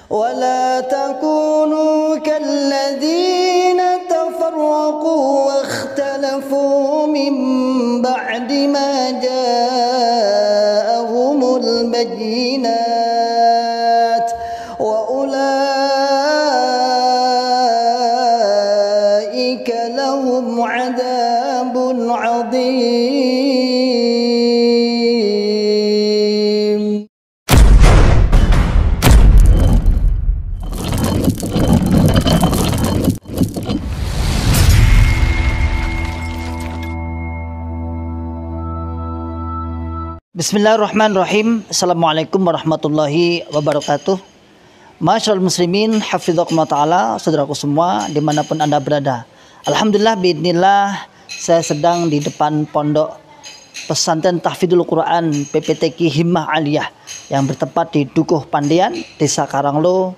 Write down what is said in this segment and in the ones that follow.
ولا تكونوا كالذين تفرقوا واختلفوا من بعد ما جاءهم البينات وأولئك لهم عذاب عظيم. Bismillahirrahmanirrahim. Assalamualaikum warahmatullahi wabarakatuh. Masyarul muslimin, hafidhakumullah ta'ala, saudaraku semua dimanapun anda berada. Alhamdulillah, biidznillah, saya sedang di depan pondok pesantren tahfidzul Quran PPTQ Himmah Aliyah yang bertempat di Dukuh Pandian, Desa Karanglo,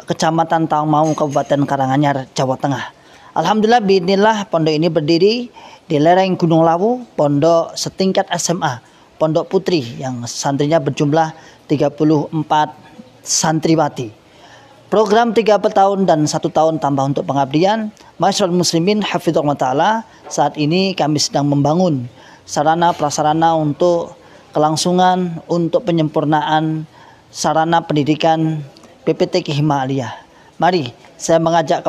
Kecamatan Tangmau, Kabupaten Karanganyar, Jawa Tengah. Alhamdulillah, biidznillah, pondok ini berdiri di lereng Gunung Lawu, pondok setingkat SMA, Pondok Putri, yang santrinya berjumlah 34 santriwati. Program 3 tahun dan 1 tahun tambah untuk pengabdian. Masyarul muslimin, hafidhakumullah ta'ala, saat ini kami sedang membangun sarana prasarana untuk kelangsungan, untuk penyempurnaan sarana pendidikan PPTQ Himmah Aliyah. Mari saya mengajak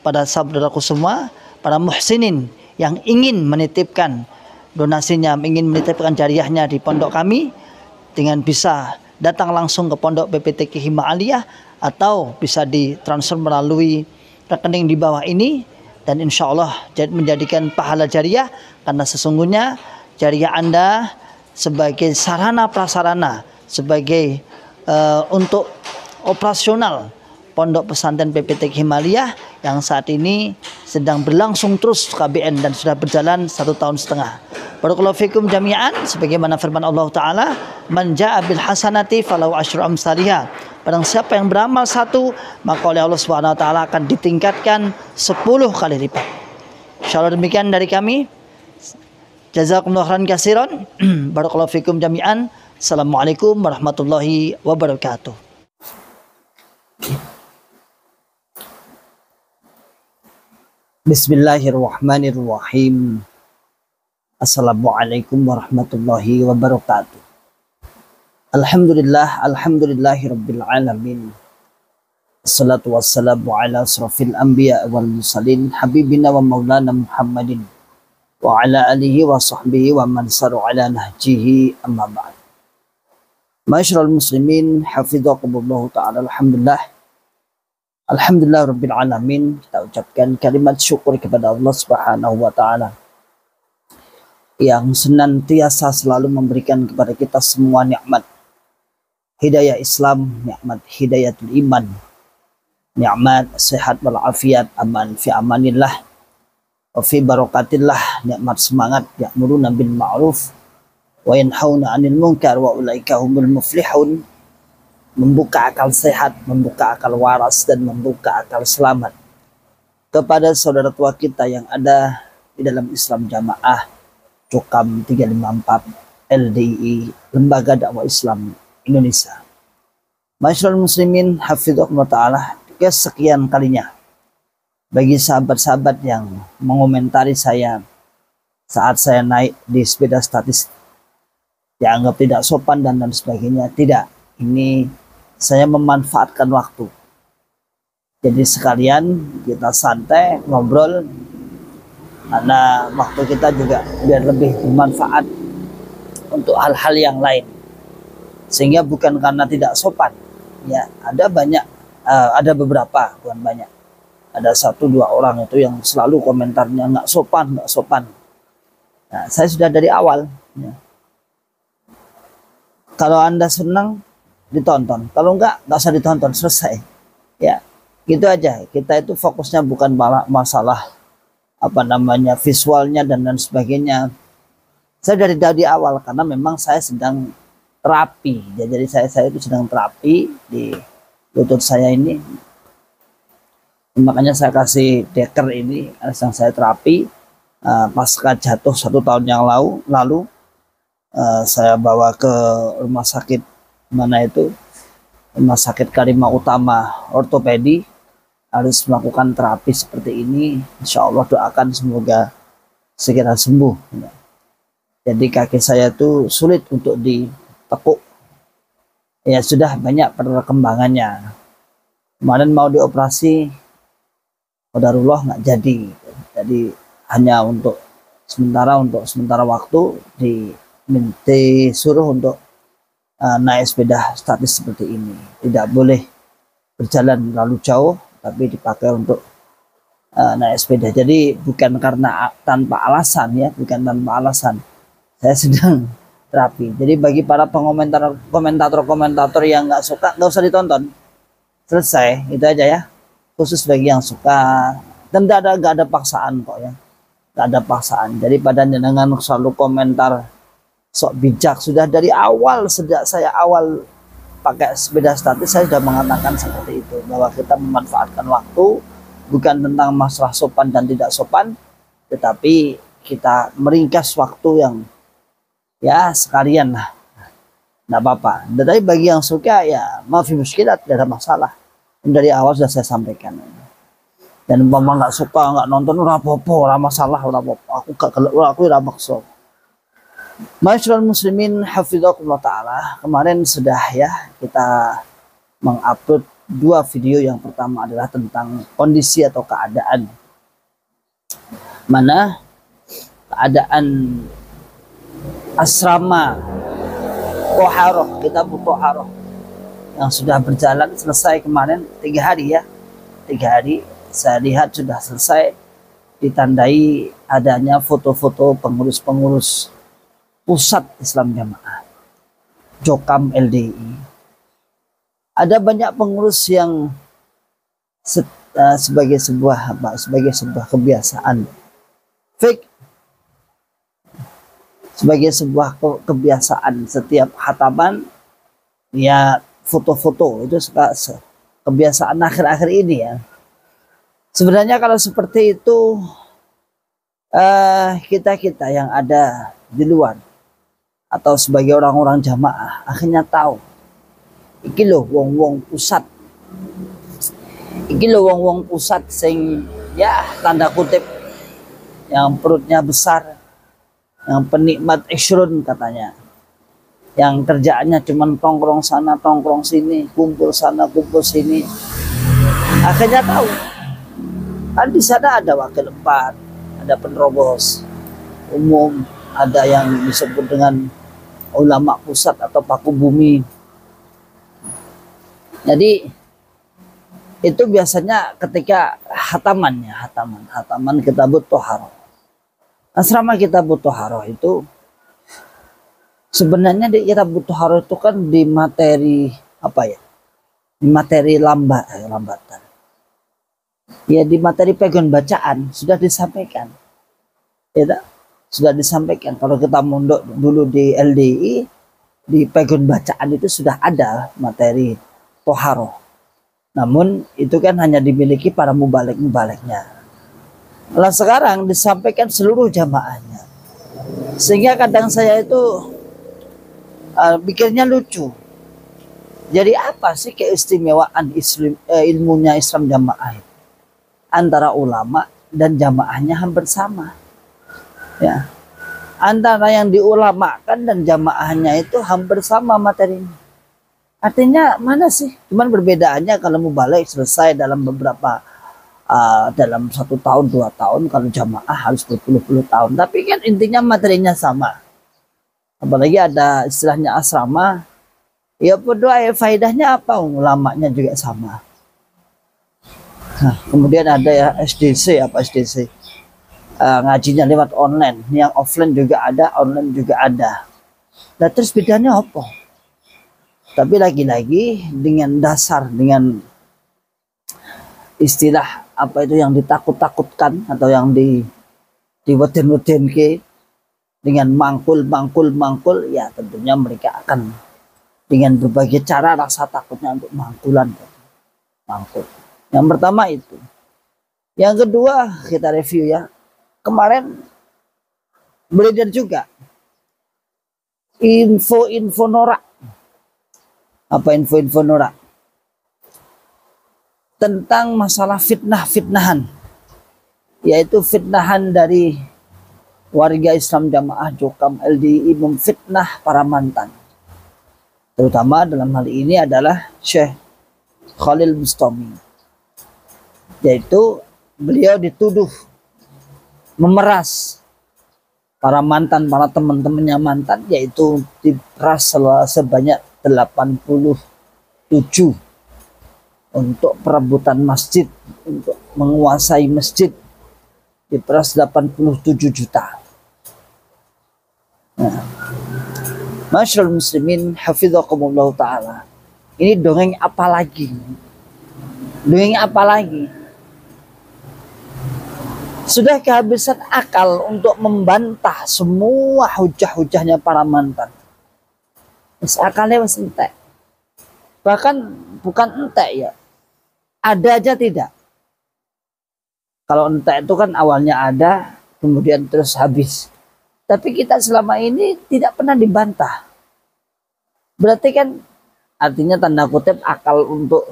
pada saudaraku semua, para muhsinin yang ingin menitipkan donasinya, ingin menitipkan jariahnya di pondok kami, dengan bisa datang langsung ke pondok PPTQ Himmah Aliyah atau bisa ditransfer melalui rekening di bawah ini, dan insya Allah menjadikan pahala jariah, karena sesungguhnya jariah Anda sebagai sarana prasarana, sebagai untuk operasional pondok pesantren PPTQ Himmah Aliyah yang saat ini sedang berlangsung terus KBN dan sudah berjalan 1 tahun setengah. Barakallahu fikum jami'an, sebagaimana firman Allah Ta'ala, man ja'a bil hasanati falahu asyru amsalihha. Barang siapa yang beramal 1, maka oleh Allah Subhanahu wa taala akan ditingkatkan 10 kali lipat. Insyaallah demikian dari kami. Jazakumullahu khairan katsiran. Barakallahu fikum jami'an. Assalamualaikum warahmatullahi wabarakatuh. Bismillahirrahmanirrahim. Assalamualaikum warahmatullahi wabarakatuh. Alhamdulillahi rabbil alamin. Assalatu wassalamu ala asrafil anbiya wal mursalin, habibina wa maulana Muhammadin wa ala alihi wa sahbihi wa man saru ala nahjihi, amma ba'd. Masyarul muslimin, hafidhakumullah ta'ala. Alhamdulillah rabbil alamin. Kita ucapkan kalimat syukur kepada Allah Subhanahu wa taala yang senantiasa selalu memberikan kepada kita semua nikmat hidayah Islam, nikmat hidayatul iman, nikmat sehat walafiat, aman fi amanillah wa fi barakatillah, nikmat semangat ya'muruna bil ma'ruf wa yanhauna 'anil munkar wa ulaika humul muflihun, membuka akal sehat, membuka akal waras, dan membuka akal selamat kepada saudara tua kita yang ada di dalam Islam Jamaah Cukam 354 LDI, Lembaga Dakwah Islam Indonesia. Masyarul muslimin, hafidhakumullah ta'ala, kesekian kalinya bagi sahabat-sahabat yang mengomentari saya saat saya naik di sepeda statis, dianggap tidak sopan dan sebagainya. Tidak, ini saya memanfaatkan waktu. Jadi sekalian kita santai ngobrol, karena waktu kita juga biar lebih bermanfaat untuk hal-hal yang lain, sehingga bukan karena tidak sopan ya. Ada banyak, ada beberapa, bukan banyak, ada 1-2 orang itu yang selalu komentarnya nggak sopan. Nah, saya sudah dari awal ya, kalau Anda senang ditonton, kalau nggak usah ditonton, selesai ya, gitu aja. Kita itu fokusnya bukan masalah visualnya dan sebagainya. Saya dari awal, karena memang saya sedang terapi ya, jadi saya itu sedang terapi di lutut saya ini, makanya saya kasih deker ini yang saya terapi pasca jatuh 1 tahun yang lalu. Saya bawa ke rumah sakit mana itu, Rumah Sakit Karimah Utama Ortopedi harus melakukan terapi seperti ini. Insya Allah doakan semoga segera sembuh. Jadi kaki saya tuh sulit untuk ditekuk. Ya sudah banyak perkembangannya. Kemarin mau dioperasi, qadarullah nggak jadi. Jadi hanya untuk sementara waktu disuruh untuk naik sepeda statis seperti ini. Tidak boleh berjalan terlalu jauh, tapi dipakai untuk naik sepeda. Jadi bukan karena tanpa alasan ya, bukan tanpa alasan. Saya sedang terapi. Jadi bagi para komentator yang nggak suka, nggak usah ditonton. Selesai, itu aja ya. Khusus bagi yang suka. Dan nggak ada paksaan kok ya. Nggak ada paksaan. Jadi pada jenengan selalu komentar sok bijak. Sudah dari awal, sejak saya awal pakai sepeda statis, saya sudah mengatakan seperti itu, bahwa kita memanfaatkan waktu bukan tentang masalah sopan dan tidak sopan, tetapi kita meringkas waktu yang ya sekalian lah, nggak apa-apa. Tapi bagi yang suka ya maaf muskilat, tidak ada masalah. Dari awal sudah saya sampaikan. Dan umpama nggak suka, nggak nonton, ora apa-apa, ora masalah, ora apa-apa. Aku ora maksud. Masyaallah muslimin hafizakumullah taala. Kemarin sudah ya kita mengupload 2 video. Yang pertama adalah tentang kondisi atau keadaan asrama Toharoh, kita Toharoh yang sudah berjalan selesai kemarin 3 hari ya. 3 hari saya lihat sudah selesai, ditandai adanya foto-foto pengurus-pengurus Pusat Islam Jamaah Jokam LDI. Ada banyak pengurus yang sebagai sebuah kebiasaan fake, sebagai sebuah kebiasaan setiap khataman ya foto-foto. Itu kebiasaan akhir-akhir ini ya. Sebenarnya kalau seperti itu kita yang ada di luar atau sebagai orang-orang jamaah akhirnya tahu iki lho wong-wong pusat, iki lho wong-wong pusat sing ya tanda kutip yang perutnya besar, yang penikmat isyrun katanya, yang kerjaannya cuman tongkrong sana tongkrong sini, kumpul sana kumpul sini. Akhirnya tahu kan di sana ada wakil 4, ada penerobos umum, ada yang disebut dengan ulama pusat atau paku bumi. Jadi itu biasanya ketika hataman Kitabut Toharoh. Asrama Kitabut Toharoh itu sebenarnya di Kitabut Toharoh itu kan di materi apa ya? Di materi lambatan. Ya di materi pegon bacaan sudah disampaikan. Ya, sudah disampaikan. Kalau kita mondok dulu di LDI, di pegon bacaan itu sudah ada materi Toharoh. Namun itu kan hanya dimiliki para mubaligh-mubalignya. Nah sekarang disampaikan seluruh jamaahnya. Sehingga kadang saya itu pikirnya lucu. Jadi apa sih keistimewaan ilmunya Islam jamaah itu? Antara ulama dan jamaahnya hampir sama. Ya, antara yang diulamakan dan jamaahnya itu hampir sama materinya. Artinya mana sih? Cuman perbedaannya kalau mubaligh selesai dalam beberapa dalam 1 tahun 2 tahun, kalau jamaah harus berpuluh-puluh tahun. Tapi kan intinya materinya sama. Apalagi ada istilahnya asrama, ya berdoa ya faedahnya apa? Ulamanya juga sama. Nah, kemudian ada ya SDC, ngajinya lewat online. Yang offline juga ada, online juga ada. Nah terus bedanya apa? Tapi lagi-lagi dengan dengan istilah apa itu yang ditakut-takutkan atau yang diweden-weden ke dengan mangkul, ya tentunya mereka akan dengan berbagai cara rasa takutnya untuk mangkul. Yang pertama itu. Yang kedua kita review ya. Kemarin beredar juga info norak. Apa info norak? tentang masalah fitnah-fitnahan, yaitu fitnahan dari warga Islam Jamaah Jokam LDI memfitnah para mantan. Terutama dalam hal ini adalah Syekh Khalil Bustami, yaitu beliau dituduh memeras para mantan, para teman-temannya mantan, yaitu diperas sebanyak 87 untuk perebutan masjid, untuk menguasai masjid, diperas 87 juta. Nah, Masyaallah muslimin hafizakumullah ta'ala, ini dongeng apa lagi? Dongeng apa lagi? Sudah kehabisan akal untuk membantah semua hujah-hujahnya para mantan. Akalnya masih entek. Bahkan bukan entek ya, ada aja tidak. Kalau entek itu kan awalnya ada, kemudian terus habis. Tapi kita selama ini tidak pernah dibantah. Berarti kan artinya tanda kutip akal untuk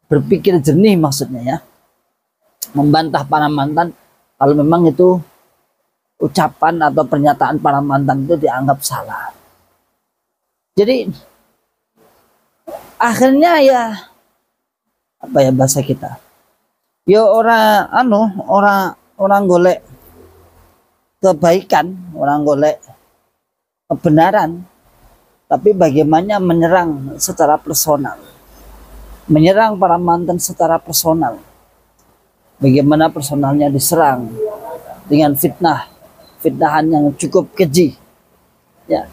berpikir jernih maksudnya ya. Membantah para mantan kalau memang itu ucapan atau pernyataan para mantan itu dianggap salah. Jadi akhirnya ya apa ya bahasa kita? Ya orang golek kebaikan, orang golek kebenaran, tapi bagaimana menyerang secara personal, menyerang para mantan secara personal, bagaimana personalnya diserang dengan fitnahan yang cukup keji, ya,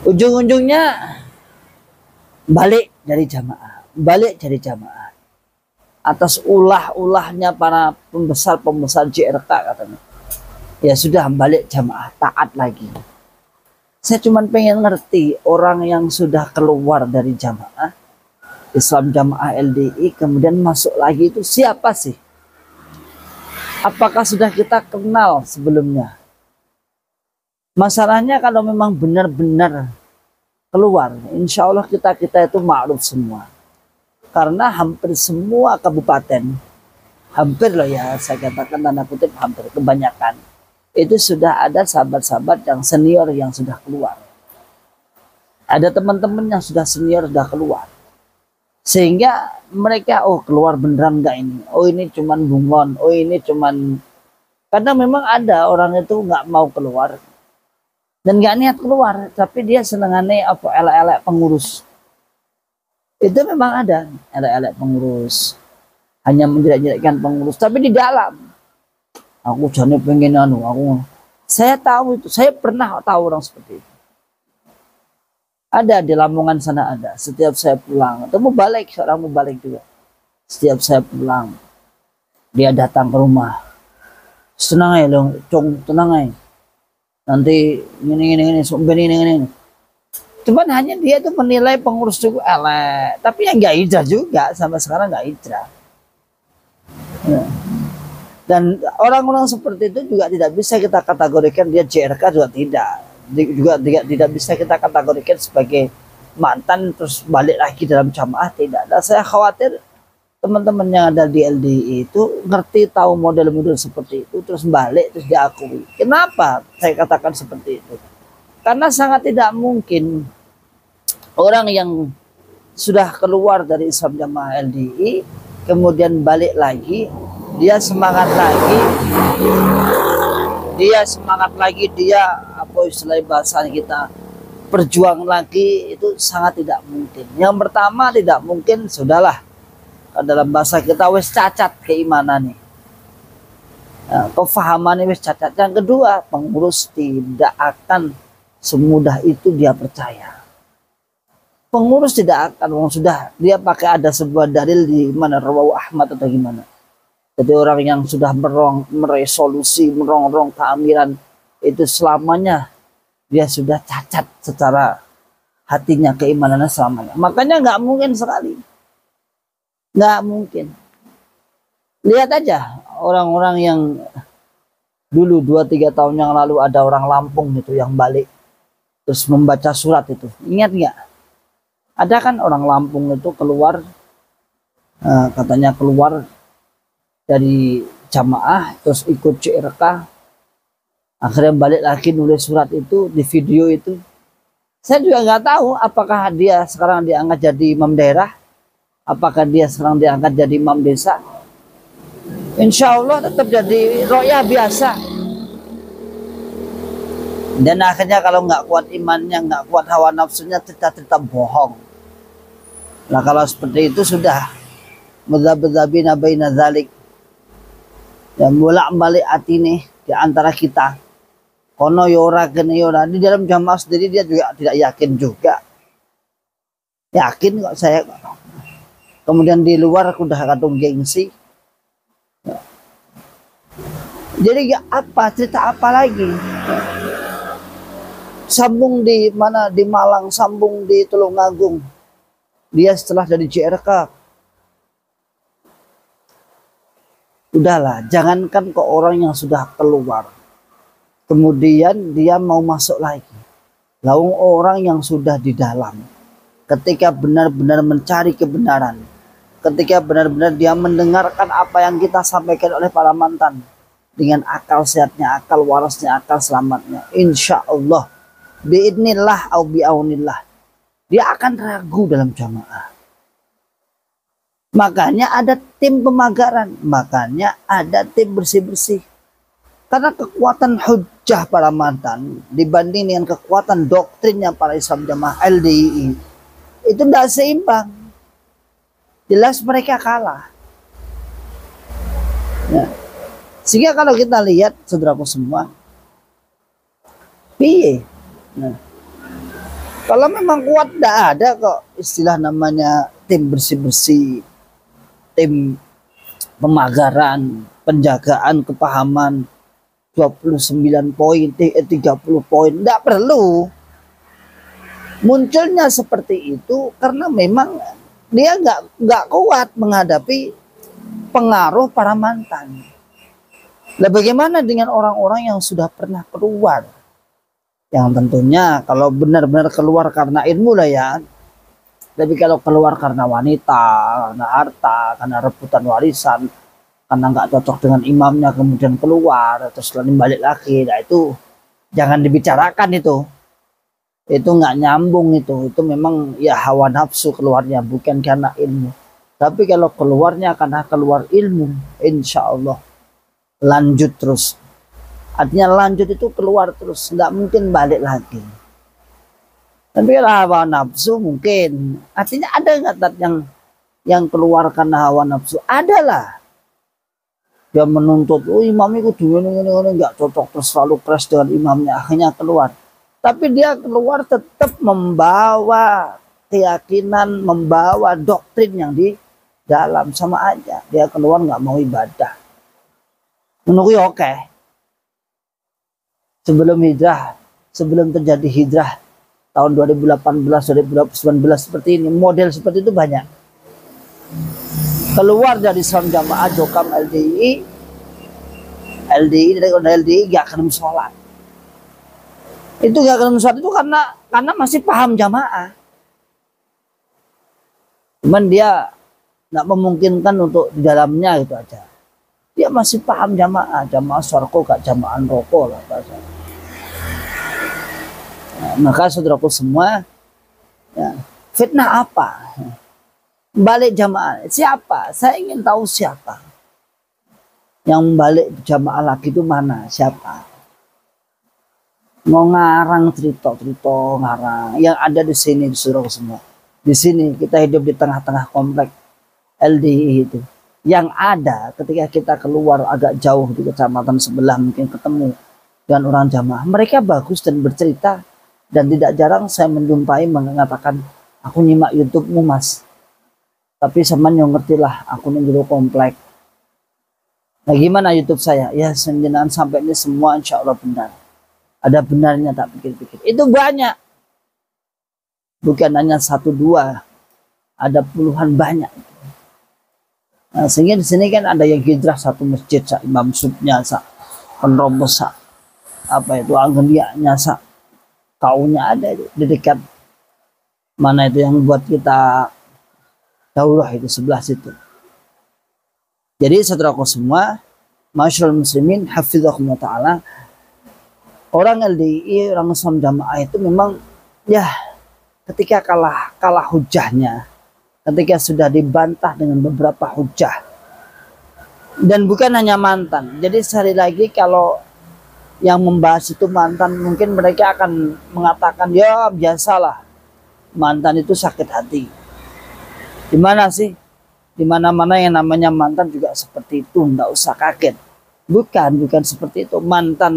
ujung-ujungnya balik dari jamaah atas ulah-ulahnya para pembesar JRK katanya. Ya sudah, balik jamaah, taat lagi. Saya cuma pengen ngerti, orang yang sudah keluar dari jamaah Islam Jamaah LDI kemudian masuk lagi itu siapa sih? Apakah sudah kita kenal sebelumnya? Masalahnya kalau memang benar-benar keluar, insya Allah kita itu ma'ruf semua. Karena hampir semua kabupaten, hampir loh ya, saya katakan tanda kutip hampir, kebanyakan itu sudah ada sahabat-sahabat yang senior yang sudah keluar. Ada teman-teman yang sudah senior sudah keluar. Sehingga mereka, oh keluar beneran enggak ini? Oh ini cuman bunglon, oh ini cuman... Karena memang ada orang itu nggak mau keluar. Dan nggak niat keluar, tapi dia senengannya apa elek-elek pengurus. Itu memang ada elek-elek pengurus. Hanya menjelek-jelekkan pengurus, tapi di dalam. Aku jane pengen saya tahu itu, saya pernah tahu orang seperti itu. Ada di Lamongan sana ada. Setiap saya pulang, atau mau balik, seorang mau balik juga. Setiap saya pulang, dia datang ke rumah. Tenang aja dong, tenang aja. Nanti ini. Cuman hanya dia tuh menilai pengurus itu elek, tapi yang nggak hijrah juga, sampai sekarang nggak hijrah. Ya. Dan orang-orang seperti itu juga tidak bisa kita kategorikan dia JRK, juga tidak bisa kita kategorikan sebagai mantan terus balik lagi dalam jamaah, tidak. Dan saya khawatir teman-teman yang ada di LDI itu ngerti tahu model-model seperti itu terus balik terus diakui. Kenapa saya katakan seperti itu? Karena sangat tidak mungkin orang yang sudah keluar dari Islam Jamaah LDI kemudian balik lagi, dia semangat lagi, dia apa istilah bahasa kita berjuang lagi, itu sangat tidak mungkin. Yang pertama tidak mungkin, sudahlah dalam bahasa kita wis cacat keimanan nih, kefahaman wis cacat. Yang kedua, pengurus tidak akan semudah itu dia percaya. Pengurus tidak akan, sudah dia pakai ada sebuah dalil di mana Rawahu Ahmad atau gimana. Jadi orang yang sudah meresolusi merongrong keamiran itu selamanya dia sudah cacat secara hatinya, keimanannya selamanya. Makanya nggak mungkin sekali, nggak mungkin. Lihat aja orang-orang yang dulu 2-3 tahun yang lalu ada orang Lampung itu yang balik terus membaca surat itu, ingat nggak? Ada kan orang Lampung itu keluar katanya keluar dari jamaah terus ikut CRK, akhirnya balik lagi nulis surat itu di video itu. Saya juga nggak tahu apakah dia sekarang diangkat jadi imam daerah, apakah dia sekarang diangkat jadi imam desa. Insya Allah tetap jadi royah biasa. Dan akhirnya kalau nggak kuat imannya, nggak kuat hawa nafsunya, cerita-cerita bohong. Nah kalau seperti itu sudah mudzabbina baina dzalik. Dan bolak-balik hati nih di antara kita. Kono yora kene yora, di dalam jamaah sendiri dia juga tidak yakin juga. Yakin kok saya. Kemudian di luar aku udah kadung gengsi. Jadi apa cerita apa lagi? Sambung di mana, di Malang, sambung di Tulungagung. Dia setelah dari JRK. Udahlah, jangankan ke orang yang sudah keluar. Kemudian dia mau masuk lagi. Lalu orang yang sudah di dalam. Ketika benar-benar mencari kebenaran. Ketika benar-benar dia mendengarkan apa yang kita sampaikan oleh para mantan. Dengan akal sehatnya, akal warasnya, akal selamatnya. Insya Allah. Biidnillah au bi'aunillah. Dia akan ragu dalam jamaah. Makanya ada tim pemagaran. Makanya ada tim bersih-bersih. Karena kekuatan hujah para mantan dibanding dengan kekuatan doktrinnya para Islam Jamaah LDII. Itu tidak seimbang. Jelas mereka kalah. Ya. Sehingga kalau kita lihat saudaraku semua. Piye? Nah, kalau memang kuat tidak ada kok istilah namanya tim bersih-bersih. Tim pemagaran, penjagaan kepahaman 29 poin, 30 poin, tidak perlu. Munculnya seperti itu karena memang dia nggak kuat menghadapi pengaruh para mantan. Nah, bagaimana dengan orang-orang yang sudah pernah keluar? Yang tentunya kalau benar-benar keluar karena ilmu lah ya. Tapi kalau keluar karena wanita, karena harta, karena rebutan warisan, karena nggak cocok dengan imamnya kemudian keluar, terus lalu balik lagi, nah itu jangan dibicarakan itu nggak nyambung itu memang ya hawa nafsu keluarnya bukan karena ilmu. Tapi kalau keluarnya karena keluar ilmu, insya Allah lanjut terus. Artinya lanjut itu keluar terus, nggak mungkin balik lagi. Tapi kalau hawa nafsu mungkin, artinya ada nggak yang keluar karena hawa nafsu? Adalah. Dia menuntut, oh imam itu nggak cocok, terus selalu crash dengan imamnya, akhirnya keluar. Tapi dia keluar tetap membawa keyakinan, membawa doktrin yang di dalam, sama aja. Dia keluar nggak mau ibadah. Menurut oke. Sebelum hijrah, sebelum terjadi hijrah tahun 2018, 2019 seperti ini, model seperti itu banyak. Keluar dari Islam Jamaah, Jokam LDII dari LDII gak akan sholat. Itu gak akan sholat itu karena masih paham jamaah. Cuman dia gak memungkinkan untuk di dalamnya gitu aja. Dia masih paham jamaah sorko gak jamaah rokok lah bahasa. Nah, maka saudaraku semua, ya, fitnah apa? Balik jamaah siapa? Saya ingin tahu siapa yang balik jamaah lagi itu mana? Siapa? Mau ngarang cerita ngarang yang ada di sini di saudaraku semua. Di sini kita hidup di tengah-tengah komplek LDI itu. Yang ada ketika kita keluar agak jauh di kecamatan sebelah mungkin ketemu dengan orang jamaah, mereka bagus dan bercerita. Dan tidak jarang saya menjumpai mengatakan, aku nyimak YouTube-mu mas, tapi semen yang ngerti lah aku nunggu komplek. Nah gimana YouTube saya? Ya senjenaan sampai ini semua insya Allah benar. Ada benarnya tak pikir-pikir. Itu banyak. Bukan hanya 1, 2. Ada puluhan banyak. Nah, sehingga di sini kan ada yang hijrah satu masjid, imam subnya, penerobos, apa itu anggenianya, kaunya ada itu di dekat mana itu yang buat kita daurah itu sebelah situ. Jadi saudaraku semua, masyaallah muslimin hafizakumullah taala, orang LDI, orang Islam Jamaah itu memang ya ketika kalah hujahnya, ketika sudah dibantah dengan beberapa hujah, dan bukan hanya mantan. Jadi sekali lagi kalau yang membahas itu mantan, mungkin mereka akan mengatakan ya biasalah, mantan itu sakit hati. Gimana sih? Di mana-mana yang namanya mantan juga seperti itu, enggak usah kaget. Bukan seperti itu. Mantan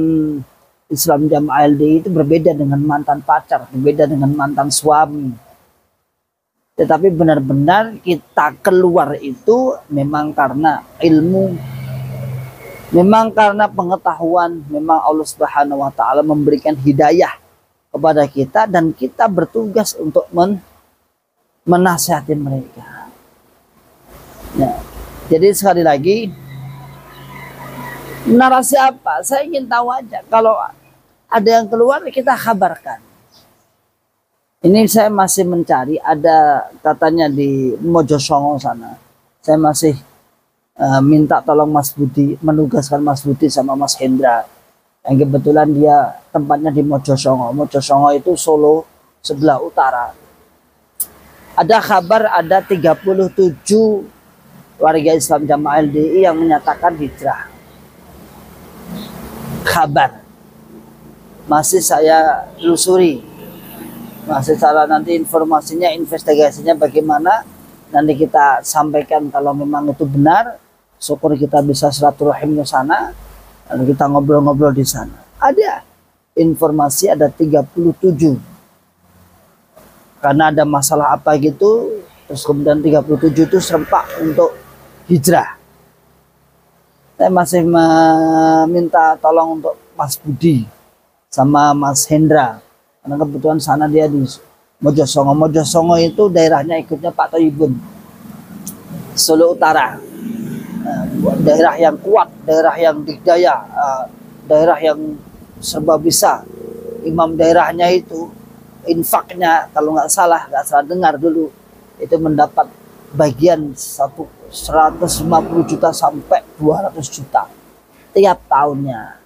Islam Jamaah LDI itu berbeda dengan mantan pacar, berbeda dengan mantan suami. Tetapi benar-benar kita keluar itu memang karena ilmu, memang karena pengetahuan, memang Allah Subhanahu wa taala memberikan hidayah kepada kita dan kita bertugas untuk menasihati mereka. Ya. Jadi sekali lagi, narasi apa? Saya ingin tahu aja. Kalau ada yang keluar kita kabarkan. Ini saya masih mencari, ada katanya di Mojosongo sana. Saya masih minta tolong Mas Budi, menugaskan Mas Budi sama Mas Hendra. Yang kebetulan dia tempatnya di Mojosongo. Mojosongo itu Solo sebelah utara. Ada kabar ada 37 warga Islam Jamaah LDI yang menyatakan hijrah. Kabar. Masih saya telusuri. Masih cara nanti informasinya, investigasinya bagaimana. Nanti kita sampaikan kalau memang itu benar. Syukur kita bisa silaturahim ke sana. Lalu kita ngobrol-ngobrol di sana. Ada informasi ada 37. Karena ada masalah apa gitu. Terus kemudian 37 itu serempak untuk hijrah. Saya masih meminta tolong untuk Mas Budi sama Mas Hendra. Karena kebetulan sana dia di Mojosongo. Mojosongo itu daerahnya ikutnya Pak Toyibun. Solo Utara. Daerah yang kuat, daerah yang dikdaya, daerah yang serba bisa. Imam daerahnya itu, infaknya kalau nggak salah dengar dulu, itu mendapat bagian 150 juta sampai 200 juta tiap tahunnya.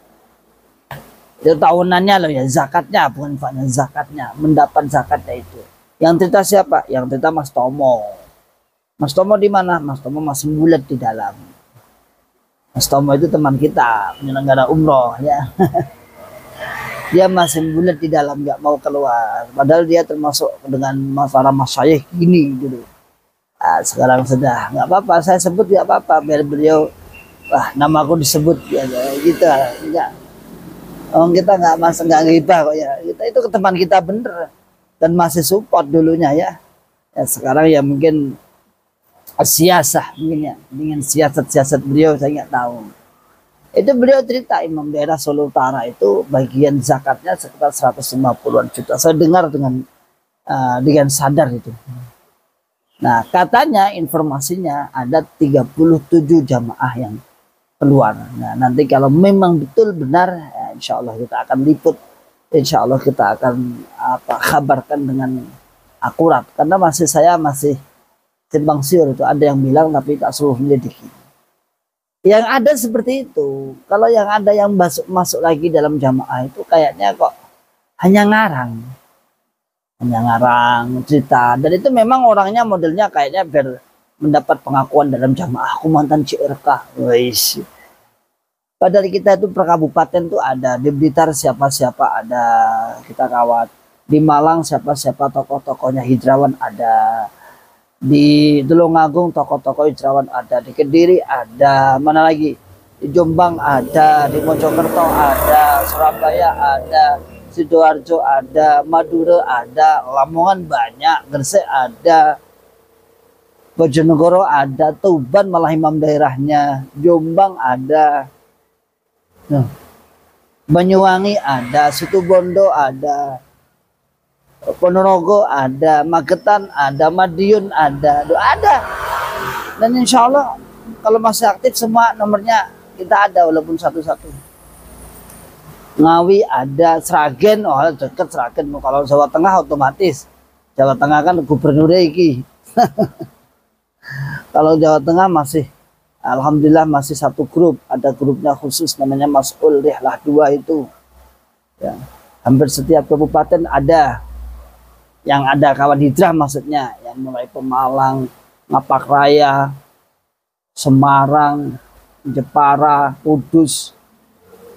Itu tahunannya loh ya, zakatnya bukan infaknya, zakatnya, mendapat zakatnya itu. Yang cerita siapa? Yang cerita Mas Tomo. Mas Tomo di mana? Mas Tomo masih bulat di dalam. Mas Tomo itu teman kita, penyelenggara umroh ya. Dia masih bulat di dalam, nggak mau keluar. Padahal dia termasuk dengan masalah masyayikh gini dulu. Sekarang sudah nggak apa-apa, saya sebut nggak apa-apa biar beliau, nama aku disebut ya, gitu ya. Kita nggak ngibah kok ya. Kita itu teman kita bener dan masih support dulunya ya. Sekarang ya mungkin siasah mungkin ya, dengan siasat beliau saya nggak tahu. Itu beliau cerita Imam daerah Solo Utara itu bagian zakatnya sekitar 150-an juta. Saya dengar dengan sadar itu. Nah, katanya informasinya ada 37 jamaah yang keluar. Nah, nanti kalau memang betul benar, ya insya Allah kita akan liput. Insya Allah kita akan kabarkan dengan akurat. Karena saya masih simpang siur itu. Ada yang bilang tapi tak suruh menyelidiki. Yang ada seperti itu. Kalau yang ada yang masuk lagi dalam jamaah itu kayaknya kok hanya ngarang. Cerita. Dan itu memang orangnya modelnya kayaknya biar mendapat pengakuan dalam jamaah. Aku mantan CRK. Weiss. Padahal kita itu per kabupaten tuh ada. Di Blitar siapa-siapa ada. Kita kawat. Di Malang siapa-siapa tokoh-tokohnya hijrawan ada. Di Tulungagung tokoh-tokoh hijrawan ada. Di Kediri ada. Mana lagi? Di Jombang ada. Di Mojokerto ada. Surabaya ada. Sidoarjo ada, Madura ada, Lamongan banyak, Gresik ada, Bojonegoro ada, Tuban malah imam daerahnya, Jombang ada, Banyuwangi ada, Situbondo ada, Ponorogo ada, Magetan ada, Madiun ada. Dan insya Allah kalau masih aktif semua nomornya kita ada walaupun satu-satu. Ngawi ada, Sragen, deket Sragen. Kalau Jawa Tengah otomatis, Jawa Tengah kan gubernur iki. Kalau Jawa Tengah masih, alhamdulillah masih satu grup, ada grupnya khusus namanya Mas'ul Rihlah 2 itu. Ya. Hampir setiap kabupaten ada yang ada kawan hijrah, maksudnya yang mulai Pemalang, Ngapak Raya, Semarang, Jepara, Kudus,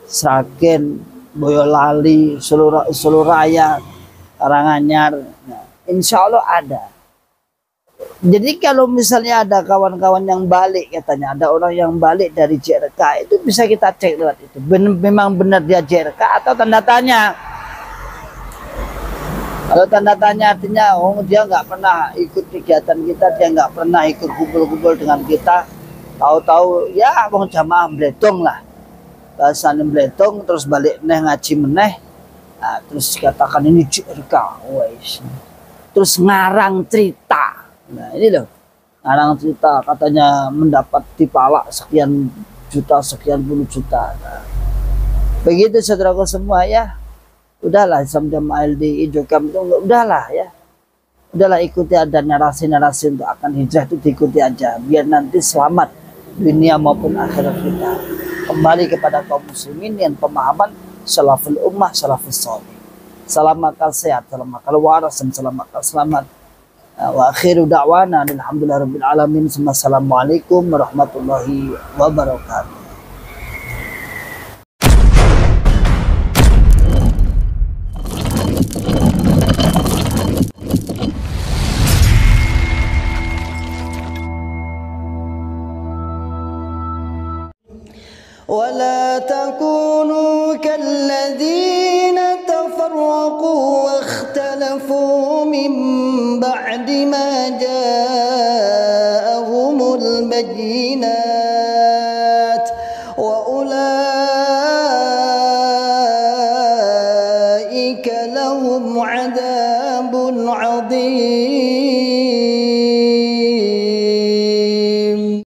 Sragen, Boyolali, Soluraya, Karanganyar. Nah, insya Allah ada. Jadi kalau misalnya ada kawan-kawan yang balik, katanya ada orang yang balik dari JRK, itu bisa kita cek lewat itu. Memang benar dia JRK atau tanda tanya. Kalau tanda tanya artinya, oh dia nggak pernah ikut kegiatan kita, dia nggak pernah ikut kumpul-kumpul dengan kita. Tahu-tahu ya wong jamaah bledong lah. Bahasanya bledong terus balik meneh ngaji meneh. Nah, terus katakan ini JRK. Wais. Terus ngarang cerita. Nah, ini loh. Ngarang cerita katanya mendapat dipalak sekian juta, sekian puluh juta. Nah, begitu saudaraku semua ya. Udahlah sama LDI Jokam itu udahlah ya. Udahlah ikuti ada narasi-narasi untuk akan hijrah itu diikuti aja. Biar nanti selamat dunia maupun akhirat kita. Kembali kepada kaum muslimin yang pemahaman salaful ummah, salafus salih. Salam akal sehat, salam akal waras, dan salam akal selamat. Wa akhiru da'wana alhamdulillahirabbil alamin. Assalamualaikum warahmatullahi wabarakatuh. ولا تكونوا كالذين تفرقوا واختلفوا من بعد ما جاءهم البينات وأولئك لهم عذاب عظيم.